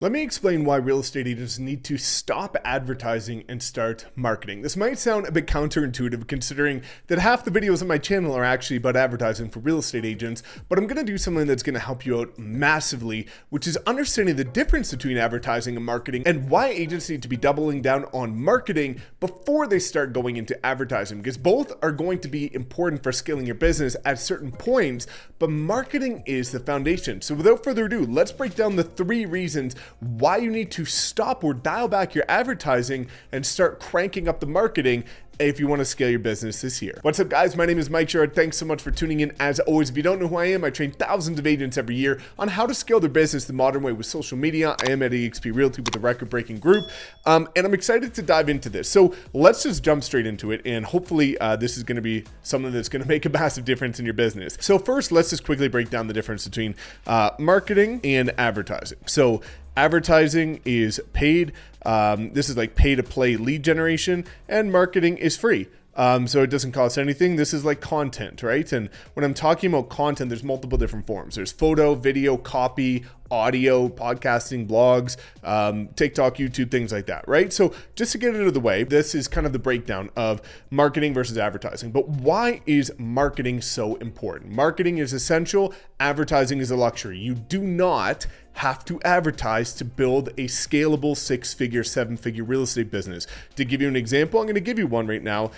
Let me explain why real estate agents need to stop advertising and start marketing. This might sound a bit counterintuitive considering that half the videos on my channel are actually about advertising for real estate agents, but I'm going to do something that's going to help you out massively, which is understanding the difference between advertising and marketing and why agents need to be doubling down on marketing before they start going into advertising, because both are going to be important for scaling your business at certain points, but marketing is the foundation. So without further ado, let's break down the 3 reasons why you need to stop or dial back your advertising and start cranking up the marketing if you want to scale your business this year. What's up, guys? My name is Mike Sherrard. Thanks so much for tuning in. As always, if you don't know who I am, I train thousands of agents every year on how to scale their business the modern way with social media. I am at eXp Realty with a record-breaking group, and I'm excited to dive into this. So let's just jump straight into it, and hopefully this is going to be something that's going to make a massive difference in your business. So first, let's just quickly break down the difference between marketing and advertising. So advertising is paid. This is like pay to play lead generation, and marketing is free. So it doesn't cost anything. This is like content, right? And when I'm talking about content, there's multiple different forms. There's photo, video, copy, audio, podcasting, blogs, TikTok, YouTube, things like that, right? So just to get it out of the way, this is kind of the breakdown of marketing versus advertising. But why is marketing so important? Marketing is essential. Advertising is a luxury. You do not have to advertise to build a scalable 6-figure, 7-figure real estate business. To give you an example, I'm going to give you one right now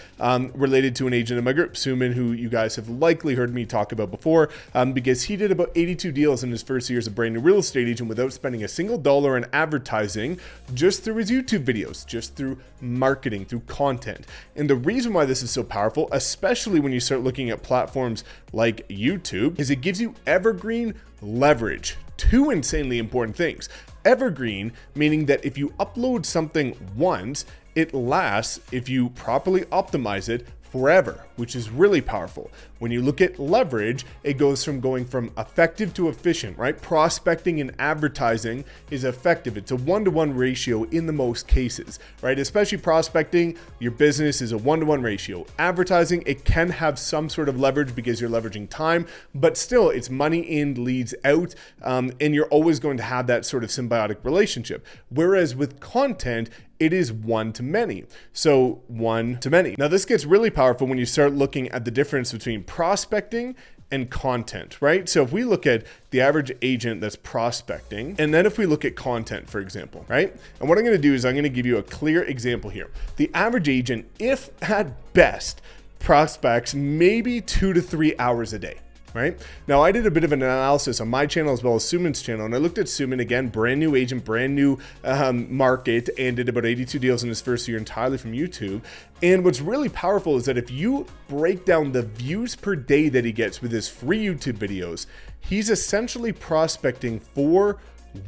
related to an agent in my group, Suman, who you guys have likely heard me talk about before, because he did about 82 deals in his first year as a brand new real estate agent without spending a single dollar in advertising, just through his YouTube videos, just through marketing, through content. And the reason why this is so powerful, especially when you start looking at platforms like YouTube, is it gives you evergreen leverage. 2 insanely important things. Evergreen, meaning that if you upload something once, it lasts if you properly optimize it forever, which is really powerful. When you look at leverage, it goes from going from effective to efficient, right? Prospecting and advertising is effective. It's a 1-to-1 ratio in the most cases, right? Especially prospecting, your business is a 1-to-1 ratio. Advertising, it can have some sort of leverage because you're leveraging time, but still it's money in, leads out, and you're always going to have that sort of symbiotic relationship. Whereas with content, it is 1 to many. So 1 to many. Now this gets really powerful when you start looking at the difference between prospecting and content, right? So if we look at the average agent that's prospecting, and then if we look at content, for example, right? And what I'm going to do is I'm going to give you a clear example here. The average agent, if at best, prospects maybe 2 to 3 hours a day. Right? Now, I did a bit of an analysis on my channel as well as Suman's channel, and I looked at Suman, again, brand new agent, brand new market, and did about 82 deals in his first year entirely from YouTube. And what's really powerful is that if you break down the views per day that he gets with his free YouTube videos, he's essentially prospecting 4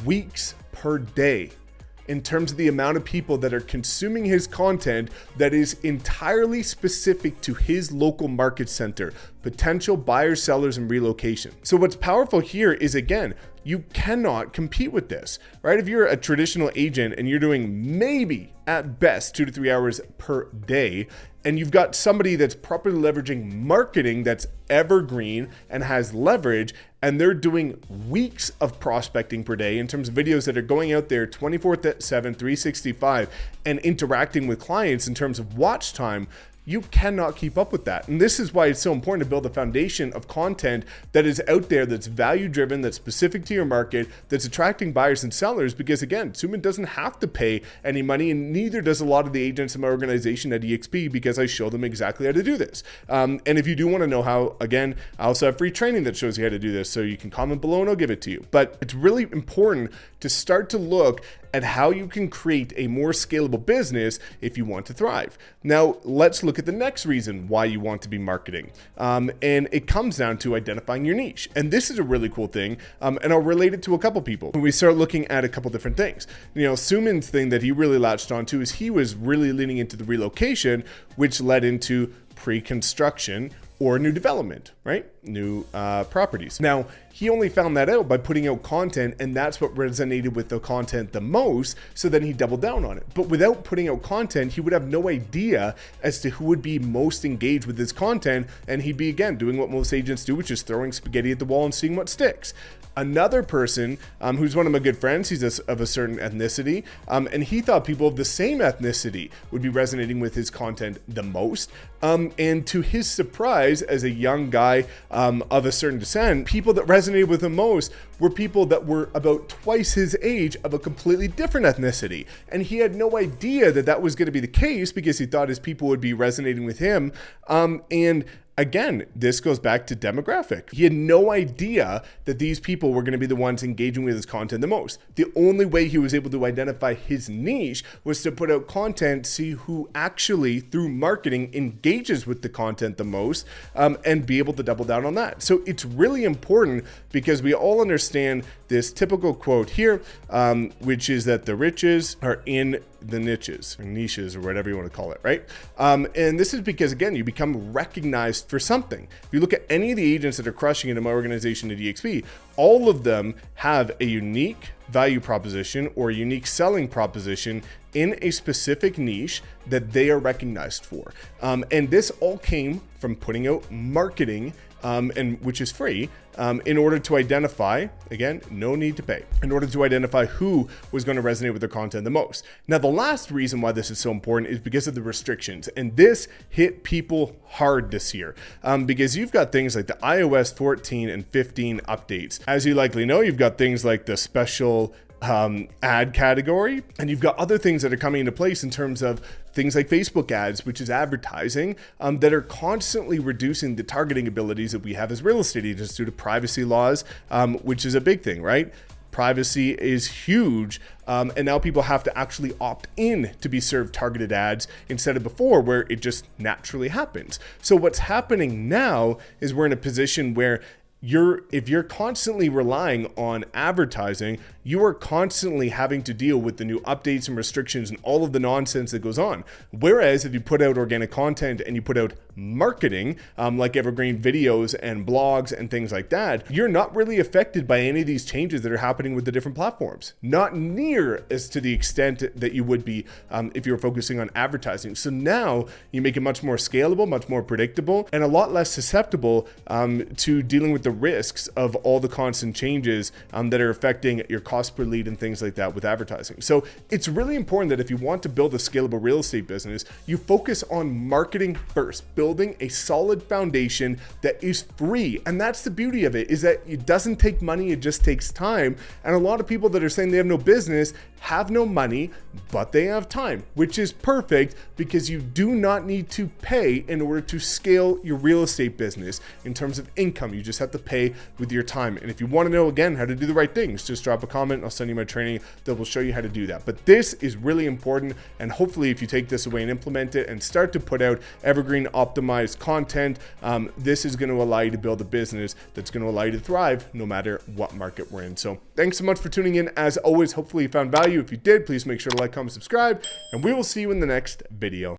weeks per day in terms of the amount of people that are consuming his content that is entirely specific to his local market center, potential buyers, sellers, and relocation. So what's powerful here is, again, you cannot compete with this, right? If you're a traditional agent and you're doing maybe at best 2 to 3 hours per day, and you've got somebody that's properly leveraging marketing that's evergreen and has leverage, and they're doing weeks of prospecting per day in terms of videos that are going out there 24/7, 365, and interacting with clients in terms of watch time, you cannot keep up with that. And this is why it's so important to build a foundation of content that is out there, that's value driven, that's specific to your market, that's attracting buyers and sellers. Because again, Suman doesn't have to pay any money, and neither does a lot of the agents in my organization at eXp, because I show them exactly how to do this. And if you do want to know how, again, I also have free training that shows you how to do this. So you can comment below and I'll give it to you. But it's really important to start to look at how you can create a more scalable business if you want to thrive. Now, let's look at the next reason why you want to be marketing. And it comes down to identifying your niche. And this is a really cool thing. And I'll relate it to a couple people. When we start looking at a couple different things, Suman's thing that he really latched onto is he was really leaning into the relocation, which led into pre-construction or new development, right? New properties. Now, he only found that out by putting out content, and that's what resonated with the content the most. So then he doubled down on it. But without putting out content, he would have no idea as to who would be most engaged with his content. And he'd be, again, doing what most agents do, which is throwing spaghetti at the wall and seeing what sticks. Another person who's one of my good friends, he's of a certain ethnicity, and he thought people of the same ethnicity would be resonating with his content the most. And to his surprise, as a young guy of a certain descent, people that resonated with him most were people that were about twice his age of a completely different ethnicity. And he had no idea that that was going to be the case because he thought his people would be resonating with him. And again, this goes back to demographic. He had no idea that these people were going to be the ones engaging with his content the most. The only way he was able to identify his niche was to put out content, see who actually, through marketing, engages with the content the most, and be able to double down on that. So it's really important because we all understand this typical quote here, which is that the riches are in the niches or niches or whatever you want to call it, right? And this is because, again, you become recognized for something. If you look at any of the agents that are crushing it in my organization at EXP, all of them have a unique value proposition or a unique selling proposition in a specific niche that they are recognized for. And this all came from putting out marketing, and which is free, in order to identify, again, no need to pay, in order to identify who was going to resonate with their content the most. Now, the last reason why this is so important is because of the restrictions. And this hit people hard this year because you've got things like the iOS 14 and 15 updates. As you likely know, you've got things like the special ad category, and you've got other things that are coming into place in terms of things like Facebook ads, which is advertising, that are constantly reducing the targeting abilities that we have as real estate agents due to privacy laws, which is a big thing, right? Privacy is huge. And now people have to actually opt in to be served targeted ads instead of before where it just naturally happens. So what's happening now is we're in a position where if you're constantly relying on advertising, you are constantly having to deal with the new updates and restrictions and all of the nonsense that goes on. Whereas if you put out organic content and you put out marketing, like evergreen videos and blogs and things like that, you're not really affected by any of these changes that are happening with the different platforms. Not near as to the extent that you would be if you were focusing on advertising. So now you make it much more scalable, much more predictable, and a lot less susceptible to dealing with the risks of all the constant changes that are affecting your cost per lead and things like that with advertising. So it's really important that if you want to build a scalable real estate business, you focus on marketing first, building a solid foundation that is free. And that's the beauty of it, is that it doesn't take money, it just takes time. And a lot of people that are saying they have no business have no money, but they have time, which is perfect because you do not need to pay in order to scale your real estate business in terms of income. You just have to pay with your time. And if you want to know, again, how to do the right things, just drop a comment. I'll send you my training that will show you how to do that. But this is really important. And hopefully if you take this away and implement it and start to put out evergreen optimized content, this is going to allow you to build a business that's going to allow you to thrive no matter what market we're in. So thanks so much for tuning in. As always, hopefully you found value. If you did, please make sure to like, comment, subscribe, and we will see you in the next video.